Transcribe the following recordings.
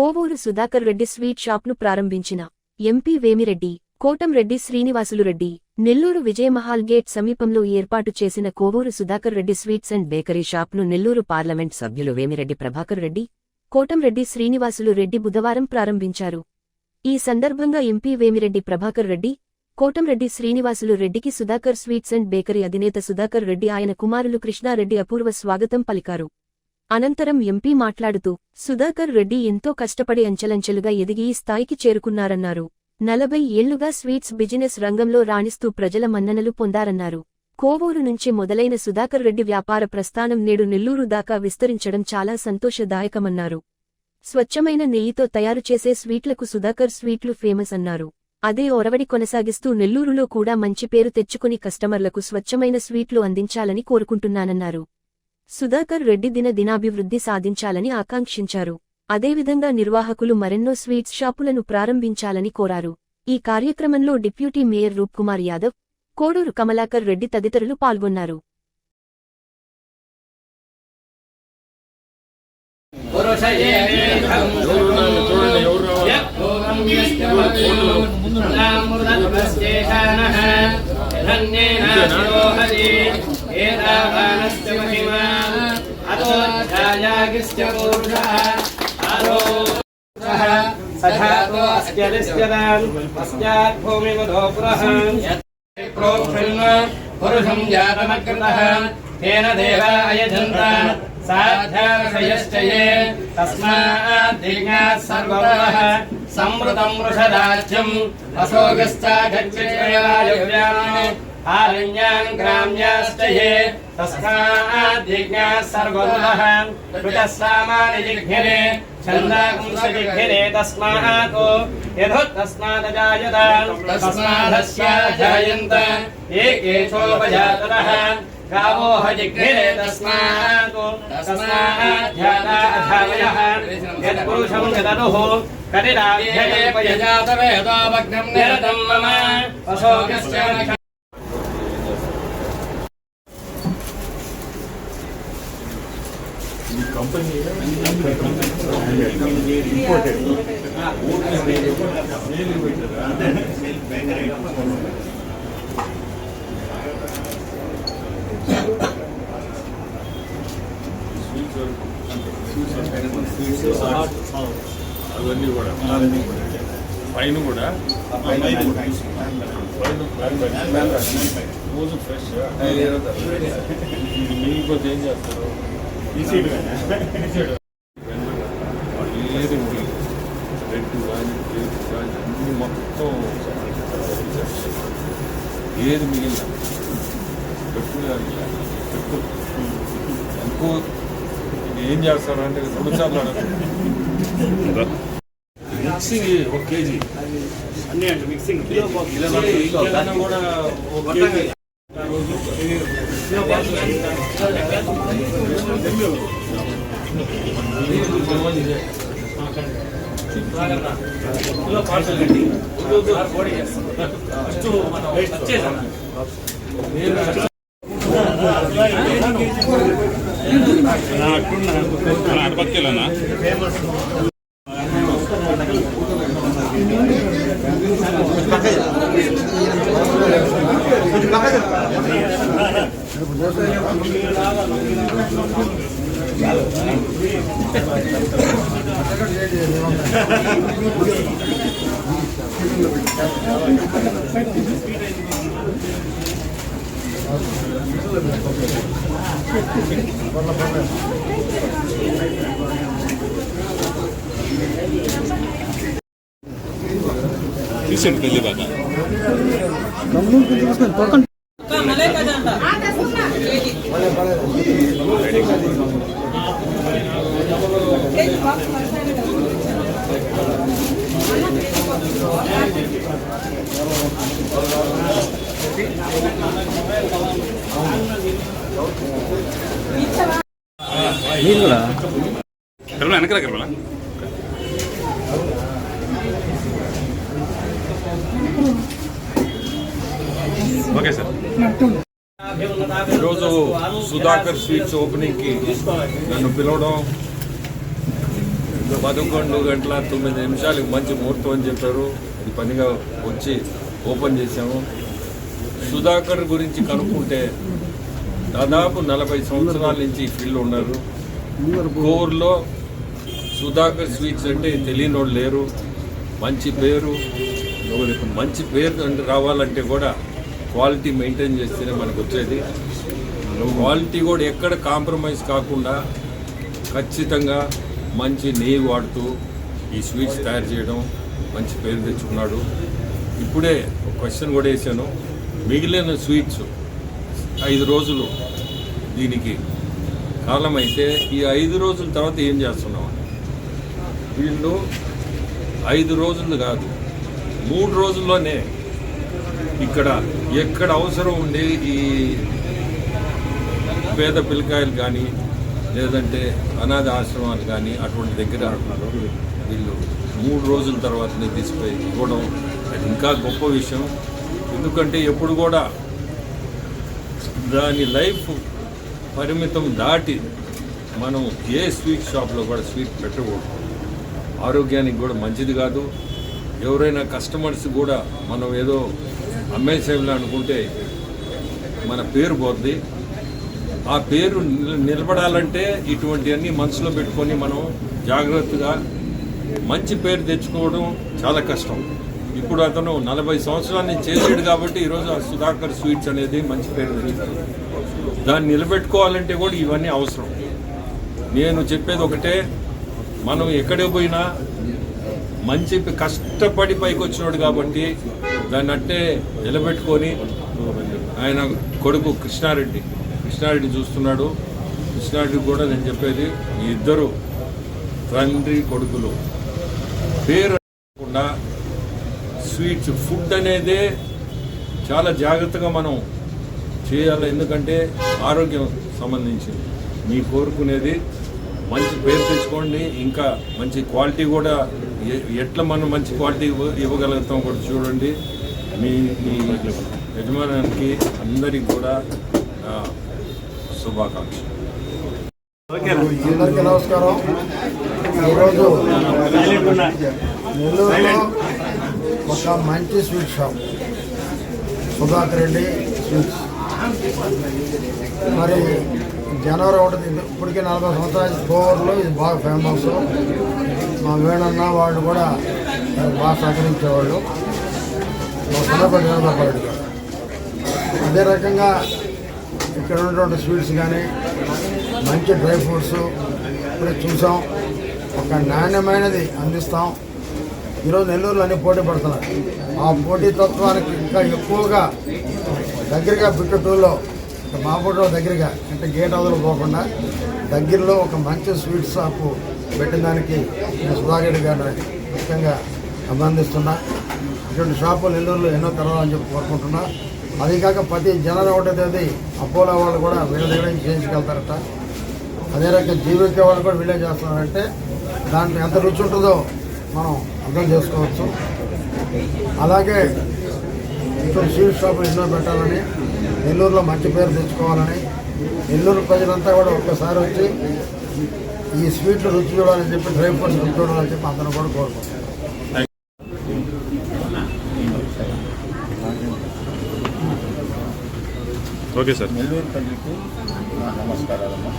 Kovur Sudhakar Reddy sweet షాప్ను ప్రారంభించిన MP Vemireddy, Kotamreddy Srinivasulureddy, Nellore Vijayamahal gate సమీపంలో ఏర్పాటు చేసిన Kovur Sudhakar Reddy sweets and bakery షాప్ను నెల్లూరు పార్లమెంట్ సభ్యులు వేమిరెడ్డి ప్రభాకర్ రెడ్డి, కోటంరెడ్డి శ్రీనివాసులు రెడ్డి బుధవారం ప్రారంభించారు. ఈ సందర్భంగా ఎంపీ వేమిరెడ్డి ప్రభాకర్ రెడ్డి, కోటంరెడ్డి శ్రీనివాసులు రెడ్డికి సుధాకర్ స్వీట్స్ అండ్ బేకరీ అధినేత సుధాకర్ రెడ్డి ఆయన కుమారులు కృష్ణారెడ్డి అపూర్వ స్వాగతం పలికారు. అనంతరం ఎంపీ మాట్లాడుతూ, సుధాకర్ రెడ్డి ఎంతో కష్టపడి అంచెలంచెలుగా ఎదిగి ఈ స్థాయికి చేరుకున్నారన్నారు. 40 ఏళ్లుగా స్వీట్స్ బిజినెస్ రంగంలో రాణిస్తూ ప్రజల మన్ననలు పొందారన్నారు. కోవూరు నుంచి మొదలైన సుధాకర్ రెడ్డి వ్యాపార ప్రస్థానం నేడు నెల్లూరు దాకా విస్తరించడం చాలా సంతోషదాయకమన్నారు. స్వచ్ఛమైన నెయ్యితో తయారుచేసే స్వీట్లకు సుధాకర్ స్వీట్లు ఫేమస్ అన్నారు. అదే ఒరవడి కొనసాగిస్తూ నెల్లూరులో కూడా మంచి పేరు తెచ్చుకుని కస్టమర్లకు స్వచ్ఛమైన స్వీట్లు అందించాలని కోరుకుంటున్నానన్నారు. సుధాకర్ రెడ్డి దినాభివృద్ధి సాధించాలని ఆకాంక్షించారు. అదేవిధంగా నిర్వాహకులు మరెన్నో స్వీట్స్ షాపులను ప్రారంభించాలని కోరారు. ఈ కార్యక్రమంలో డిప్యూటీ మేయర్ రూప్ కుమార్ యాదవ్, కోడూరు కమలాకర్ రెడ్డి తదితరులు పాల్గొన్నారు. పురుషం జాతమకృతః తేన దేవా అయజంతా సాధ్యాశయశ్చయే తస్మాద్దిజ్ఞాత్ సర్వవః సంవృతం వృషరాజ్యం అశోకశ్చాగచ్చయాయువ్యాన్ ఆరణ్యాన్ గ్రామ్యాశ్చయే తస్మాద్దిజ్ఞాత్ సర్వవః కృతస్సామాని జిఘ్నిరే ఛందాకుంసజిఘ్నిరే తస్మాత్ యథోత్తస్మాదజాయత తస్మాదస్య జాయంత ఏకేశోపజాతరః गावो हजिघ्निरे तस्मात् ध्यानाधावयः यत्पुरुषं यदनुः कटिराभ्ययजातवेदोऽवग्नं निरतं मम अशोकस्य అవన్నీ కూడా పైన కూడా రోజు ఫ్రెష్ మిగిలిపోతే ఏం చేస్తారు ఏది రెడ్ కానీ బ్రేక్ కానీ అన్ని మొత్తం ఏది మిగిలిన పెట్టు ఎంతో ఏం చేస్తారంటే 2 సార్లు మిక్సింగ్ 1 కేజీ అన్నీ అంటే మిక్సింగ్ కూడా 1 కేజీ అడపక్కేలనా తీసేయండి పెళ్లి బాగా వెనకరా కర్మలా ఓకే సార్. ఈరోజు సుధాకర్ స్వీట్స్ ఓపెనింగ్కి నన్ను పిలవడం 11:09 మంచి ముహూర్తం అని చెప్పారు. అది పనిగా వచ్చి ఓపెన్ చేశాము. సుధాకర్ గురించి కనుక్కుంటే దాదాపు 40 సంవత్సరాల నుంచి ఈ ఫీల్డ్లో ఉన్నారు. కోర్లో సుధాకర్ స్వీట్స్ అంటే తెలియని వాళ్ళు లేరు. మంచి పేరు అంటే రావాలంటే కూడా క్వాలిటీ మెయింటైన్ చేస్తేనే మనకు వచ్చేది. క్వాలిటీ కూడా ఎక్కడ కాంప్రమైజ్ కాకుండా ఖచ్చితంగా మంచి నెయ్యి వాడుతూ ఈ స్వీట్స్ తయారు చేయడం మంచి పేరు తెచ్చుకున్నాడు. ఇప్పుడే ఒక క్వశ్చన్ కూడా వేసాను. మిగిలిన స్వీట్స్ 5 రోజులు దీనికి కాలం అయితే ఈ 5 రోజుల తర్వాత ఏం చేస్తున్నాం? వీళ్ళు 5 రోజులు కాదు 3 రోజుల్లోనే ఇక్కడ ఎక్కడ అవసరం ఉండి ఈ పేద పిల్లకాయలు కానీ లేదంటే అనాథ ఆశ్రమాలు కానీ అటువంటి దగ్గర వీళ్ళు 3 రోజుల తర్వాతనే తీసుకుపోయి ఇవ్వడం అది ఇంకా గొప్ప విషయం. ఎందుకంటే ఎప్పుడు కూడా దాని లైఫ్ పరిమితం దాటి మనం ఏ స్వీట్ షాప్లో కూడా స్వీట్ పెట్టకూడదు. ఆరోగ్యానికి కూడా మంచిది కాదు. ఎవరైనా కస్టమర్స్ కూడా మనం ఏదో అమ్మేసేలా అనుకుంటే మన పేరు పోద్ది. ఆ పేరు నిలబడాలంటే ఇటువంటివన్నీ మనసులో పెట్టుకొని మనం జాగ్రత్తగా మంచి పేరు తెచ్చుకోవడం చాలా కష్టం. ఇప్పుడు అతను 40 సంవత్సరాల నుంచి చేసాడు కాబట్టి ఈరోజు ఆ సుధాకర్ స్వీట్స్ అనేది మంచి పేరు తెచ్చాడు. దాన్ని నిలబెట్టుకోవాలంటే కూడా ఇవన్నీ అవసరం. నేను చెప్పేది ఒకటే, మనం ఎక్కడికి పోయినా మంచి కష్టపడి పైకి వచ్చినాడు కాబట్టి దాన్ని అట్టే నిలబెట్టుకొని ఆయన కొడుకు కృష్ణారెడ్డి చూస్తున్నాడు. కృష్ణారెడ్డి కూడా నేను చెప్పేది ఈ ఇద్దరు తండ్రి కొడుకులు పేరు కాకుండా స్వీట్స్ ఫుడ్ అనేదే చాలా జాగ్రత్తగా మనం చేయాలి. ఎందుకంటే ఆరోగ్యం సంబంధించింది. మీ కోరుకునేది మంచి పేరు తెచ్చుకోండి. ఇంకా మంచి క్వాలిటీ కూడా ఎట్లా మనం మంచి క్వాలిటీ ఇవ్వగలుగుతాం కూడా చూడండి. మీ యజమానానికి అందరికి కూడా శుభాకాంక్షలు. అందరికీ నమస్కారం. ఈరోజు నెల్లూరులో ఒక మంచి sweet shop Sudhakar Reddy sweets. మరి జనవరి 1 ఇప్పటికే 40 సంవత్సరాల కోవర్లో ఇది బాగా ఫేమస్. మా వేణన్న వాళ్ళు కూడా బాగా సహకరించేవాళ్ళు. మా చిన్నప్పటి నిలబడ్డాడు. అదే రకంగా ఇక్కడ ఉన్నటువంటి స్వీట్స్ కానీ మంచి డ్రై ఫ్రూట్స్ ఇప్పుడే చూసాం. ఒక నాణ్యమైనది అందిస్తాం. ఈరోజు నెల్లూరులో అన్ని పోటీ పడుతున్నారు. ఆ పోటీతత్వానికి ఇంకా ఎక్కువగా దగ్గరగా బిట్టటూరులో మాపూర్లో దగ్గరగా అంటే గేట్ అవతల పోకుండా దగ్గరలో ఒక మంచి స్వీట్ షాపు పెట్టిన దానికి నేను సుధాకర్ గారిని ముఖ్యంగా అభినందిస్తున్నా. ఇటువంటి షాపులు నెల్లూరులో ఎన్నో తెరవాలని చెప్పి కోరుకుంటున్నా. అది కాక ప్రతి జనవరి 1వ తేదీ అపోలో వాళ్ళు కూడా వీళ్ళ దగ్గర నుంచి చేయించుకెళ్తారట. అదే రకంగా జీవికే వాళ్ళు కూడా వీళ్ళే చేస్తున్నారంటే దాంట్లో ఎంత రుచి ఉంటుందో మనం అర్థం చేసుకోవచ్చు. అలాగే ఇటువంటి స్వీట్ షాపులు ఎన్నో పెట్టాలని, నెల్లూరులో మంచి పేరు తెచ్చుకోవాలని, నెల్లూరు ప్రజలంతా కూడా ఒక్కసారి వచ్చి ఈ స్వీట్లు రుచి చూడాలని చెప్పి డ్రై ఫ్రూట్స్ రుచి చూడాలని చెప్పి అందరూ కూడా కోరుకుంటున్నాం. Okay sir. నెల్లూరు ప్రజలకు నా నమస్కారాలమ్మా.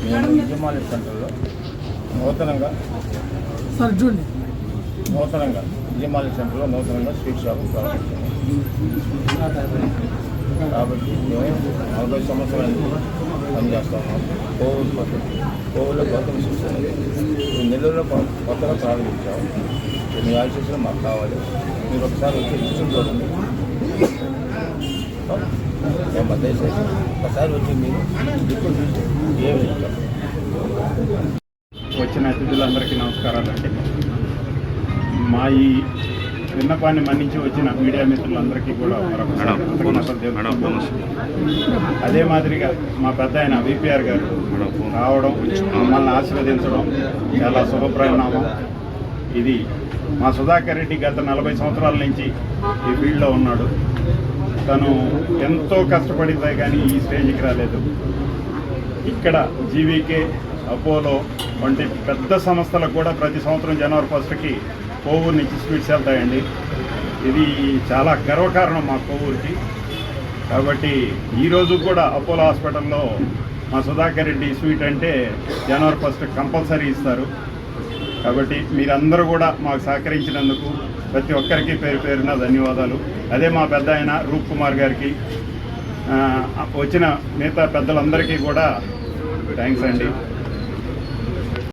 మేము విజయమాలి సెంటర్లో నూతనంగా విజయమాలి సెంటర్లో స్వీట్ షాప్ ప్రారంభించాము. కాబట్టి మేము 40 సంవత్సరాల నుంచి పనిచేస్తా ఉన్నాం. కోవిడ్లో గౌతమ స్వీట్స్ అనేది నెల్లూరులో కొత్తగా ప్రారంభించాము. మీ ఆశీస్సులు మాకు కావాలి. మీరు ఒకసారి వచ్చి రుచులు చూడండి. మేము దయచేసి ఒకసారి వచ్చి మీరు రుచులు చూసి ఏమి చెప్తాం. వచ్చిన అతిథులందరికీ నమస్కారాలండి. మా ఈ విన్నపాన్ని మన్నించి వచ్చిన మీడియా మిత్రులందరికీ కూడా అదే మాదిరిగా మా పెద్ద ఆయన విపిఆర్ గారు రావడం, మమ్మల్ని ఆశీర్వదించడం చాలా శుభపరిణామం. ఇది మా సుధాకర్ రెడ్డి గత 40 సంవత్సరాల నుంచి ఈ ఫీల్డ్లో ఉన్నాడు. తను ఎంతో కష్టపడితే కానీ ఈ స్టేజ్కి రాలేదు. ఇక్కడ జీవీకే అపోలో వంటి పెద్ద సంస్థలకు కూడా ప్రతి సంవత్సరం జనవరి 1కి కోవూరు నుంచి స్వీట్స్ వెళ్తాయండి. ఇది చాలా గర్వకారణం మా కోవూరుకి. కాబట్టి ఈరోజు కూడా అపోలో హాస్పిటల్లో మా సుధాకర్ రెడ్డి స్వీట్ అంటే జనవరి 1 కంపల్సరీ ఇస్తారు. కాబట్టి మీరందరూ కూడా మాకు సహకరించినందుకు ప్రతి ఒక్కరికి పేరు పేరున ధన్యవాదాలు. అదే మా పెద్ద ఆయన రూప్ కుమార్ గారికి, వచ్చిన మిగతా పెద్దలందరికీ కూడా థ్యాంక్స్ అండి.